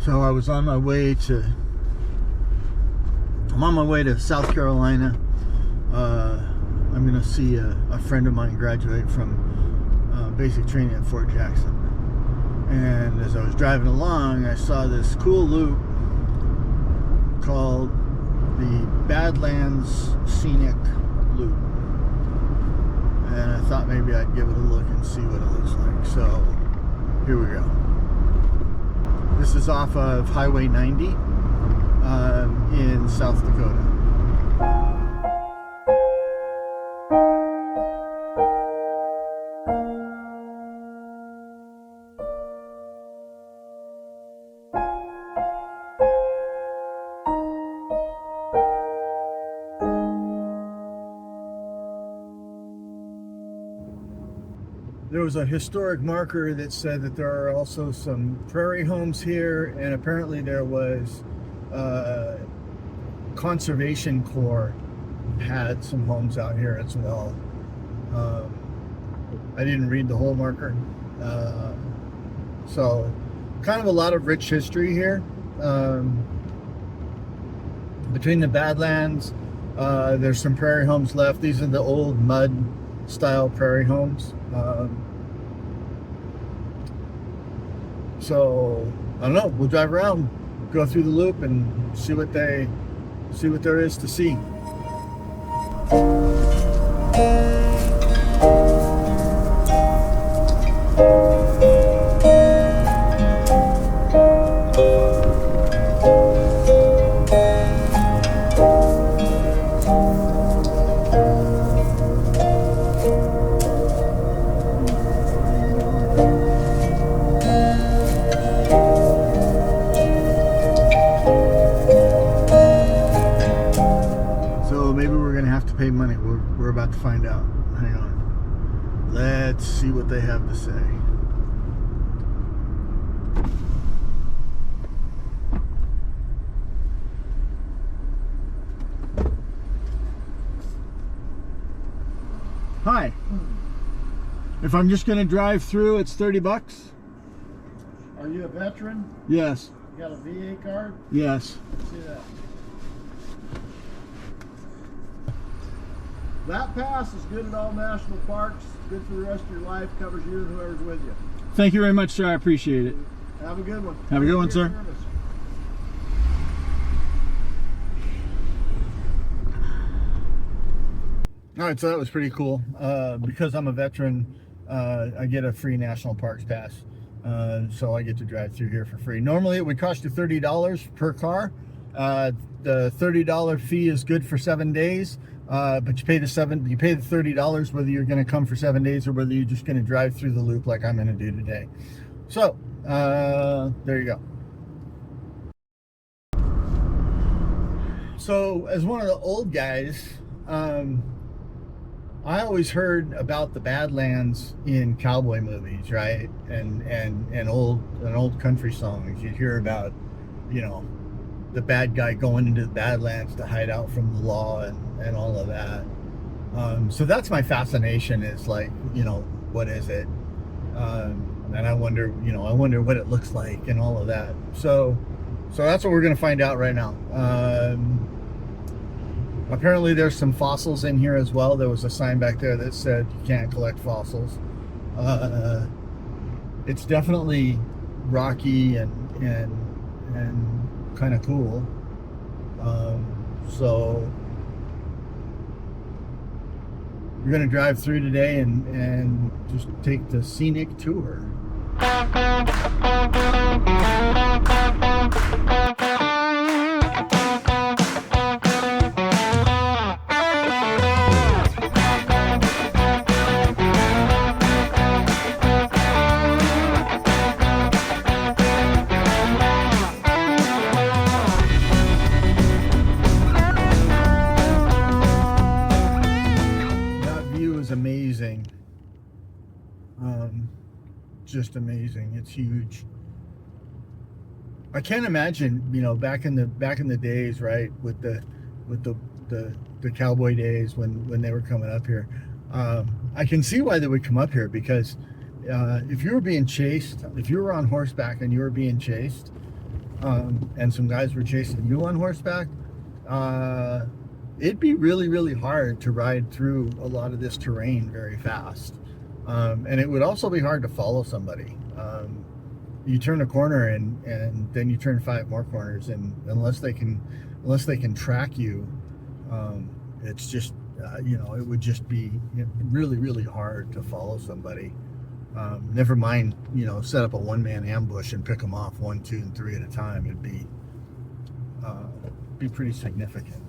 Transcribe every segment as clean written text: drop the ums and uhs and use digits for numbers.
So I was on my way to, I'm on my way to South Carolina. I'm gonna see a friend of mine graduate from basic training at Fort Jackson. And as I was driving along, I saw this cool loop called the Badlands Scenic Loop. And I thought maybe I'd give it a look and see what it looks like. So here we go. This is off of Highway 90 in South Dakota. There was a historic marker that said that there are also some prairie homes here, and apparently there was Conservation Corps had some homes out here as well. I didn't read the whole marker, so kind of a lot of rich history here. Between the Badlands, there's some prairie homes left. These are the old mud style prairie homes. So I don't know, we'll drive around, go through the loop and see what there is to see. Pay money. We're about to find out. Hang on. Let's see what they have to say. Hi. If I'm just going to drive through, it's $30. Are you a veteran? Yes. You got a VA card? Yes. Let's see that. That pass is good at all national parks, good for the rest of your life, covers you and whoever's with you. Thank you very much, sir. I appreciate it. Have a good one. Have a good one, sir. All right, so that was pretty cool. Because I'm a veteran, I get a free national parks pass. So I get to drive through here for free. Normally it would cost you $30 per car. The $30 fee is good for 7 days. But you pay the $30 whether you're going to come for 7 days or whether you're just going to drive through the loop like I'm going to do today. So there you go. So as one of the old guys, I always heard about the Badlands in cowboy movies, right? And old country songs. You'd hear about, you know, the bad guy going into the Badlands to hide out from the law and all of that. So that's my fascination, is like, you know, what is it? And I wonder what it looks like and all of that. So that's what we're going to find out right now. Apparently there's some fossils in here as well. There was a sign back there that said you can't collect fossils. It's definitely rocky and kind of cool. So we're gonna drive through today and just take the scenic tour. Amazing. Just amazing. It's huge. I can't imagine, you know, back in the days, right, with the cowboy days when they were coming up here. I can see why they would come up here, because if you were being chased, if you were on horseback and you were being chased, and some guys were chasing you on horseback, it'd be really, really hard to ride through a lot of this terrain very fast. And it would also be hard to follow somebody. You turn a corner and then you turn 5 more corners, and unless they can track you, it's just it would just be really, really hard to follow somebody. Never mind, set up a one-man ambush and pick them off 1, 2, and 3 at a time. It'd be pretty significant.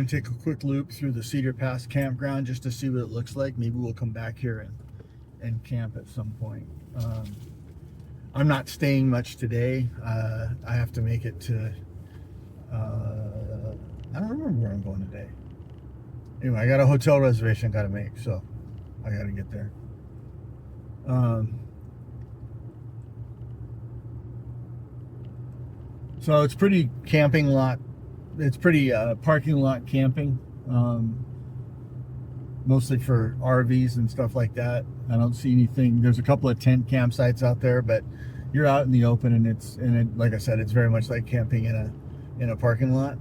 Take a quick loop through the Cedar Pass campground just to see what it looks like. Maybe we'll come back here and camp at some point. I'm not staying much today. I have to make it to I don't remember where I'm going today. Anyway, I got a hotel reservation I got to make, so I got to get there. So it's pretty camping lot. It's pretty parking lot camping, mostly for RVs and stuff like that. I don't see anything. There's a couple of tent campsites out there, but you're out in the open, and like I said, it's very much like camping in a parking lot.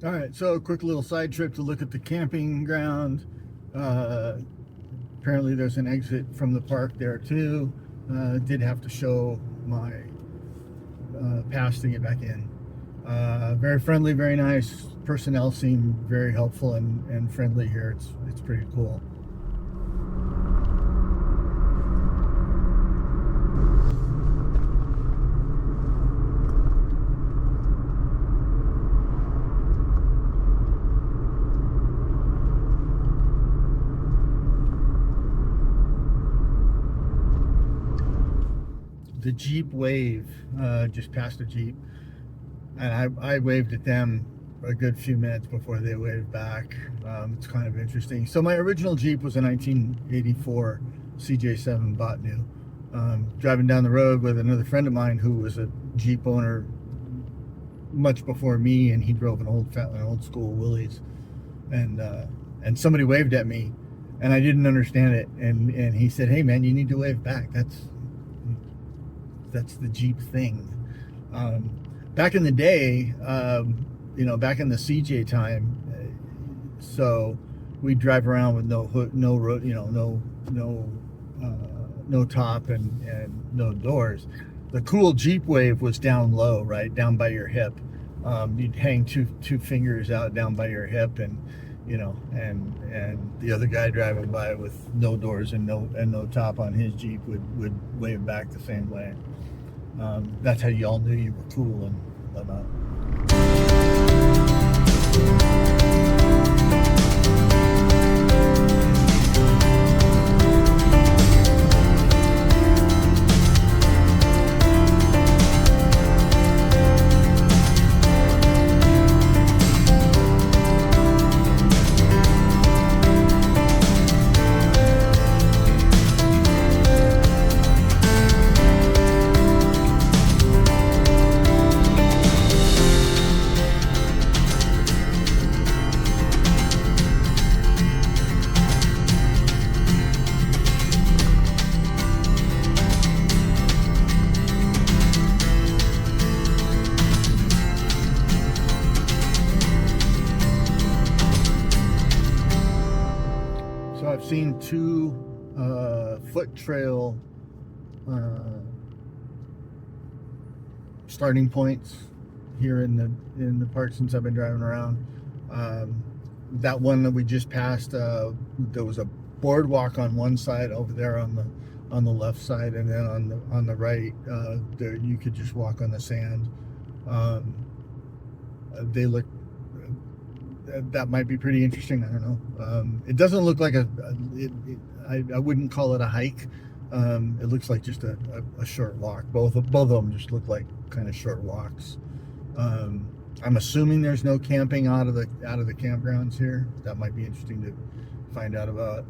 All right, so a quick little side trip to look at the camping ground. Apparently there's an exit from the park there too. Did have to show my pass to get back in. Very friendly, very nice. Personnel seem very helpful and friendly here. It's pretty cool. The Jeep wave, just passed a Jeep, and I waved at them a good few minutes before they waved back. It's kind of interesting. So my original Jeep was a 1984 CJ7 bought new. Driving down the road with another friend of mine who was a Jeep owner much before me, and he drove an old school Willys, and somebody waved at me, and I didn't understand it, and he said, "Hey man, you need to wave back. That's the Jeep thing." Back in the day, back in the CJ time, so we'd drive around with no hood, no road, no top and no doors. The cool Jeep wave was down low, right down by your hip. You'd hang two fingers out down by your hip, and the other guy driving by with no doors and no top on his Jeep would wave back the same way. That's how you all knew you were cool and whatnot. seen two foot trail starting points here in the park since I've been driving around. That one that we just passed, there was a boardwalk on one side over there on the left side, and then on the right, there you could just walk on the sand. They look, that might be pretty interesting. I don't know. It doesn't look like I wouldn't call it a hike. It looks like just a short walk. Both of them just look like kind of short walks. I'm assuming there's no camping out of the campgrounds here. That might be interesting to find out about.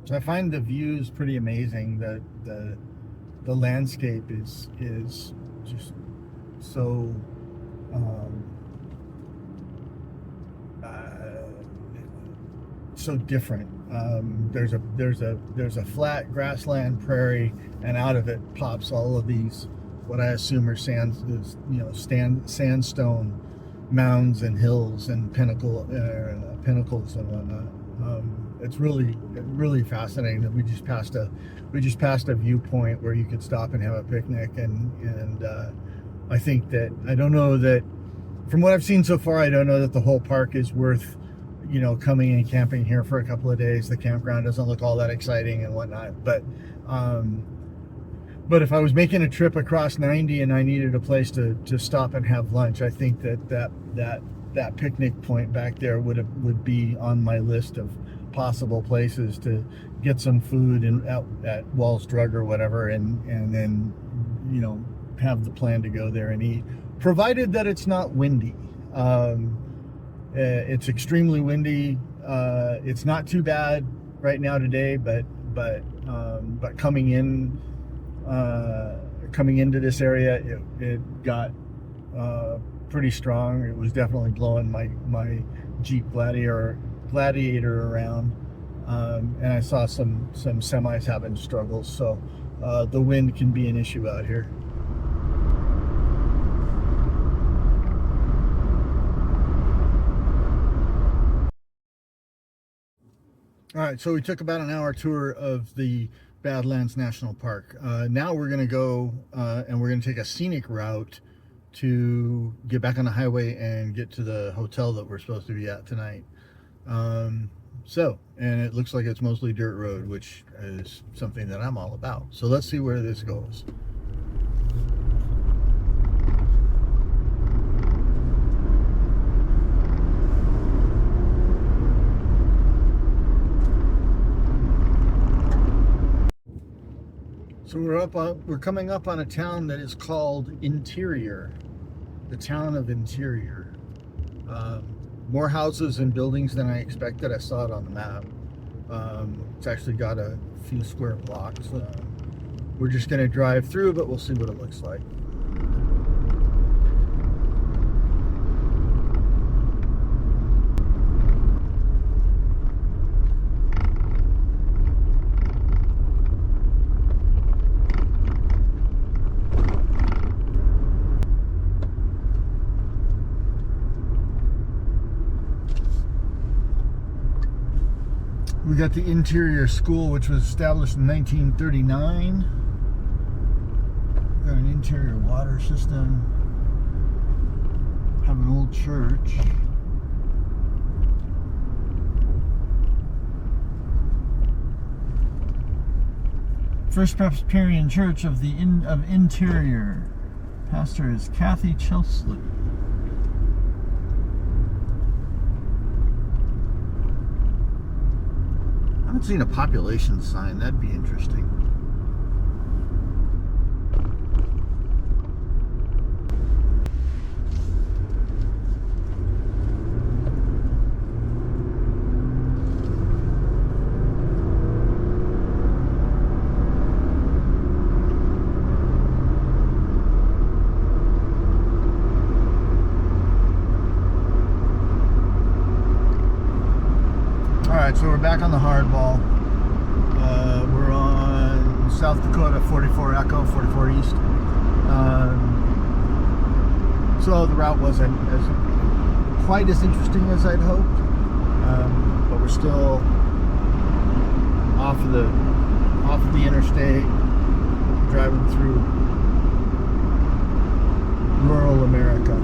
So I find the views pretty amazing. The landscape is just so so different. There's a flat grassland prairie, and out of it pops all of these, what I assume are sandstone mounds and hills and pinnacles and whatnot. It's really fascinating that we just passed a viewpoint where you could stop and have a picnic, and I think that, I don't know that, from what I've seen so far, I don't know that the whole park is worth, coming and camping here for a couple of days. The campground doesn't look all that exciting and whatnot, but if I was making a trip across 90 and I needed a place to stop and have lunch, I think that picnic point back there would be on my list of possible places to get some food at Walls Drug or whatever, and then have the plan to go there and eat, provided that it's not windy. It's extremely windy. It's not too bad right now today, but coming into this area, it got pretty strong. It was definitely blowing my Jeep Gladiator around, and I saw some semis having struggles. So the wind can be an issue out here. All right, so we took about an hour tour of the Badlands National Park. Now we're going to go and we're going to take a scenic route to get back on the highway and get to the hotel that we're supposed to be at tonight. And it looks like it's mostly dirt road, which is something that I'm all about. So let's see where this goes. So we're coming up on a town that is called Interior, the town of Interior. More houses and buildings than I expected. I saw it on the map. It's actually got a few square blocks. We're just going to drive through, but we'll see what it looks like. We got the Interior School, which was established in 1939. Got an interior water system. Have an old church. First Presbyterian Church of Interior. Pastor is Kathy Chelsley. I haven't seen a population sign. That'd be interesting. So we're back on the hardball. We're on South Dakota 44 Echo, 44 East. So the route wasn't quite as interesting as I'd hoped, but we're still off of the interstate, driving through rural America.